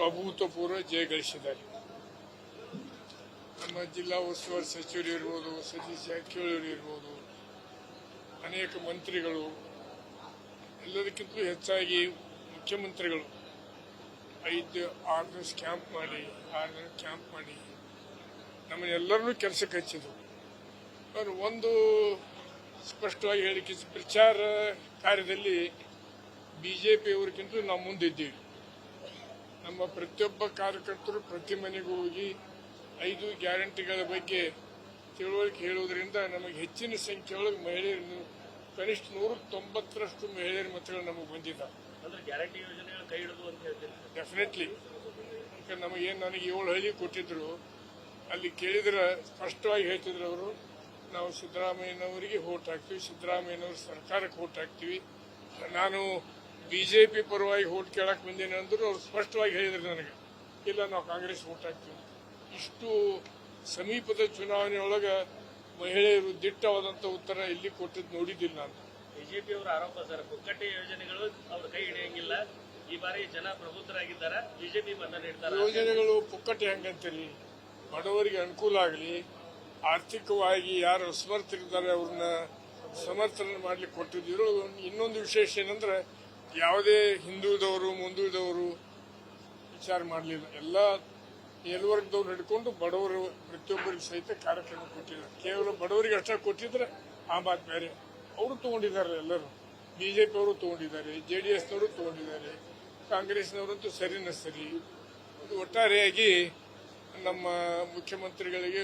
ಅಭೂತಪೂರ್ವ ಜಯ ಗಳಿಸಿದ್ದಾರೆ. ನಮ್ಮ ಜಿಲ್ಲಾ ಉಸ್ತುವಾರಿ ಸಚಿವರು ಇರ್ಬೋದು, ಸತೀಶ್ ಜಾರಕಿಹೊಳಿ ಇರ್ಬೋದು, ಅನೇಕ ಮಂತ್ರಿಗಳು, ಎಲ್ಲದಕ್ಕಿಂತಲೂ ಹೆಚ್ಚಾಗಿ ಮುಖ್ಯಮಂತ್ರಿಗಳು 5-6 ದಿವಸ ಕ್ಯಾಂಪ್ ಮಾಡಿ 6 ದಿನ ಕ್ಯಾಂಪ್ ಮಾಡಿ ನಮ್ಮನ್ನೆಲ್ಲರನ್ನೂ ಕೆಲಸಕ್ಕೆ ಹಚ್ಚಿದ್ರು. ಅವರು ಒಂದು ಸ್ಪಷ್ಟವಾಗಿ ಹೇಳಿಕೆ, ಪ್ರಚಾರ ಕಾರ್ಯದಲ್ಲಿ ಬಿಜೆಪಿಯವರಿಗಿಂತ ನಾವು ಮುಂದಿದ್ದೀವಿ. ನಮ್ಮ ಪ್ರತಿಯೊಬ್ಬ ಕಾರ್ಯಕರ್ತರು ಪ್ರತಿ ಮನೆಗೂ ಹೋಗಿ 5 ಗ್ಯಾರಂಟಿಗಳ ಬಗ್ಗೆ ತಿಳುವಳಿಕೆ ಹೇಳುವುದರಿಂದ ನಮಗೆ ಹೆಚ್ಚಿನ ಸಂಖ್ಯೆಯೊಳಗೆ ಮಹಿಳೆಯರನ್ನು ಕನಿಷ್ಠ 190ರಷ್ಟು ಮಹಿಳೆಯರ ಮತಗಳು ನಮಗೆ ಬಂದಿದ್ದಾವೆ. ಗ್ಯಾರಂಟಿ ಯೋಜನೆಗಳು ಕೈ ಹಿಡಿದು ಅಂತ ಹೇಳ್ತೀನಿ. ಡೆಫಿನೆಟ್ಲಿ. ನಮಗೇನು ನನಗೆ 7 ಹಳ್ಳಿ ಕೊಟ್ಟಿದ್ರು, ಅಲ್ಲಿ ಕೇಳಿದ್ರೆ ಸ್ಪಷ್ಟವಾಗಿ ಹೇಳ್ತಿದ್ರು ಅವರು, ನಾವು ಸಿದ್ದರಾಮಯ್ಯನವರಿಗೆ ವೋಟ್ ಹಾಕ್ತೀವಿ, ಸಿದ್ದರಾಮಯ್ಯನವ್ರ ಸರ್ಕಾರಕ್ಕೆ ವೋಟ್ ಹಾಕ್ತೀವಿ. ನಾನು ಬಿಜೆಪಿ ಪರವಾಗಿ ವೋಟ್ ಕೇಳಕ್ಕೆ ಬಂದೇನೆ ಅಂದ್ರು ಅವ್ರು ಸ್ಪಷ್ಟವಾಗಿ ಹೇಳಿದ್ರು ನನಗೆ, ಇಲ್ಲ ನಾವು ಕಾಂಗ್ರೆಸ್ ವೋಟ್ ಹಾಕ್ತೀವಿ. ಇಷ್ಟು ಸಮೀಪದ ಚುನಾವಣೆಯೊಳಗೆ ಮಹಿಳೆಯರು ದಿಟ್ಟವಾದಂಥ ಉತ್ತರ ಎಲ್ಲಿ ಕೊಟ್ಟಿದ್ದು ನೋಡಿದ್ದಿಲ್ಲ ನಾನು. ಬಿಜೆಪಿ ಅವರ ಆರೋಪ ಸರ್, ಪುಕ್ಕಟ್ಟೆ ಯೋಜನೆಗಳು ಅವ್ರ ಕೈ ಹಿಡಿಯಂಗಿಲ್ಲ, ಈ ಬಾರಿ ಜನ ಪ್ರಬುದ್ಧರಾಗಿದ್ದಾರೆ, ಬಿಜೆಪಿ ಮತ ನೀಡ್ತಾರೆ. ಯೋಜನೆಗಳು ಪುಕ್ಕಟ್ಟೆ ಹೆಂಗಂತೀರಿ? ಬಡವರಿಗೆ ಅನುಕೂಲ ಆಗಲಿ, ಆರ್ಥಿಕವಾಗಿ ಯಾರು ಅಸಮರ್ಥರಿದ್ದಾರೆ ಅವ್ರನ್ನ ಸಮರ್ಥನೆ ಮಾಡ್ಲಿಕ್ಕೆ ಕೊಟ್ಟಿದ್ರು. ಇನ್ನೊಂದು ವಿಶೇಷ ಏನಂದ್ರೆ, ಯಾವುದೇ ಹಿಂದುಳಿದವರು ಮುಂದುಳಿದವರು ವಿಚಾರ ಮಾಡಲಿಲ್ಲ. ಎಲ್ಲ ಮೇಲ್ವರ್ಗದವ್ರು ಹಿಡ್ಕೊಂಡು ಬಡವರು ಪ್ರತಿಯೊಬ್ಬರಿಗೆ ಸಹಿತ ಕಾರ್ಯಕ್ರಮ ಕೊಟ್ಟಿದ್ದಾರೆ. ಕೇವಲ ಬಡವರಿಗೆ ಅಷ್ಟೇ ಕೊಟ್ಟಿದ್ರೆ ಆ ಮಾತು ಬೇರೆ. ಅವರು ತಗೊಂಡಿದ್ದಾರೆ, ಎಲ್ಲರೂ ಬಿಜೆಪಿ ಅವರು ತಗೊಂಡಿದ್ದಾರೆ, JDSನವರು ತಗೊಂಡಿದ್ದಾರೆ, ಕಾಂಗ್ರೆಸ್ನವರಂತೂ ಸರಿನ ಸರಿ. ಒಟ್ಟಾರೆಯಾಗಿ ನಮ್ಮ ಮುಖ್ಯಮಂತ್ರಿಗಳಿಗೆ,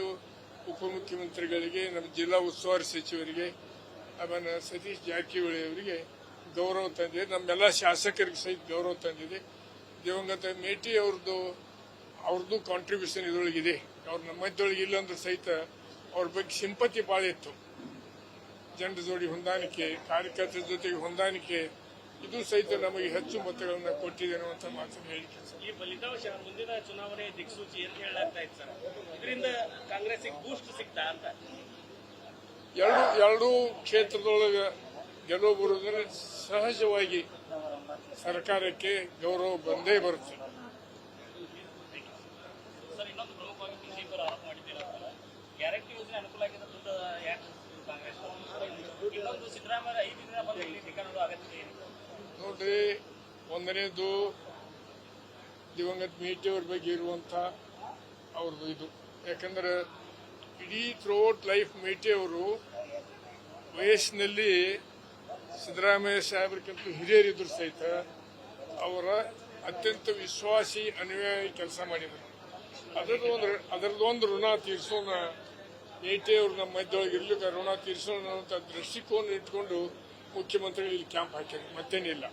ಉಪಮುಖ್ಯಮಂತ್ರಿಗಳಿಗೆ, ನಮ್ಮ ಜಿಲ್ಲಾ ಉಸ್ತುವಾರಿ ಸಚಿವರಿಗೆ, ಆಮೇಲೆ ಸತೀಶ್ ಜಾರಕಿಹೊಳಿ ಅವರಿಗೆ ಗೌರವ ತಂದಿದೆ. ನಮ್ಮೆಲ್ಲ ಶಾಸಕರಿಗೆ ಸಹಿತ ಗೌರವ ತಂದಿದೆ. ದಿವಂಗತ ಮೇಟಿ ಅವ್ರದ್ದು ಕಾಂಟ್ರಿಬ್ಯೂಷನ್ ಇದರೊಳಗಿದೆ. ಅವ್ರು ನಮ್ಮ ಮಧ್ಯದೊಳಗೆ ಇಲ್ಲ ಅಂದ್ರೆ ಸಹಿತ ಅವ್ರ ಬಗ್ಗೆ ಸಿಂಪತಿ ಭಾಳ ಇತ್ತು. ಜನರ ಜೋಡಿ ಹೊಂದಾಣಿಕೆ, ಕಾರ್ಯಕರ್ತರ ಜೊತೆಗೆ ಹೊಂದಾಣಿಕೆ, ಇದು ಸಹಿತ ನಮಗೆ ಹೆಚ್ಚು ಮತಗಳನ್ನ ಕೊಟ್ಟಿದೆ ಅನ್ನುವಂಥ ಮಾತನ್ನು ಹೇಳಿಕೆ. ಈ ಫಲಿತಾಂಶ ಮುಂದಿನ ಚುನಾವಣೆ ದಿಕ್ಸೂಚಿ ಏನು ಹೇಳಲಾಗ್ತಾ ಇತ್ತು ಸರ್? ಇದರಿಂದ ಕಾಂಗ್ರೆಸ್ಗೆ ಬೂಸ್ಟ್ ಸಿಗ್ತಾ ಅಂತ? ಎರಡೂ ಕ್ಷೇತ್ರದೊಳಗೆ ಗೆಲುವು ಬರುವುದರ ಸಹಜವಾಗಿ ಸರ್ಕಾರಕ್ಕೆ ಗೌರವ ಬಂದೇ ಬರುತ್ತೆ. ಸರ್, ಇನ್ನೊಂದು ಪ್ರಮುಖವಾಗಿ ಬಿಜೆಪಿ ಅವರು ಆರೋಪ ಮಾಡಿದ್ದೀರಾ, ಗ್ಯಾರಂಟಿ ಯೋಜನೆ ಅನುಕೂಲ ಆಗಿದೆ, ದುಡ್ಡು ಯಾಕೆ ಕಾಂಗ್ರೆಸ್? ಇನ್ನೊಂದು ಸಿದ್ದರಾಮಯ್ಯ 5 ದಿನ ಬಂದು ಇಲ್ಲಿ ಟಿಕೆಟ್ ಅಗತ್ಯ ಏನು? ನೋಡ್ರಿ, ಒಂದನೇದು ದಿವಂಗತ ಮೇಟಿ ಅವ್ರ ಬಗ್ಗೆ ಇರುವಂತ ಅವ್ರದ್ದು ಇದು. ಯಾಕಂದ್ರೆ ಇಡೀ ಥ್ರೂಔಟ್ ಲೈಫ್ ಮೇಟಿ ಅವರು ವಯಸ್ಸಿನಲ್ಲಿ ಸಿದ್ದರಾಮಯ್ಯ ಸಾಹೇಬ್ರಿಗಿಂತ ಹಿರಿಯರಿದ್ರು ಸಹಿತ ಅವರ ಅತ್ಯಂತ ವಿಶ್ವಾಸಿ ಅನುಯಾಯಿ ಕೆಲಸ ಮಾಡಿದರು. ಅದರದೊಂದು ಋಣ ತೀರಿಸೋಣ, ಮೇಟಿ ಅವರು ನಮ್ಮ ಮಧ್ಯದೊಳಗೆ ಇರ್ಲಿಕ್ಕೆ ಋಣ ತೀರಿಸೋಣ ಅನ್ನುವಂಥ ದೃಷ್ಟಿಕೋನ ಇಟ್ಕೊಂಡು ಮುಖ್ಯಮಂತ್ರಿಗಳು ಇಲ್ಲಿ ಕ್ಯಾಂಪ್ ಹಾಕಿದ್ರು, ಮತ್ತೇನಿಲ್ಲ.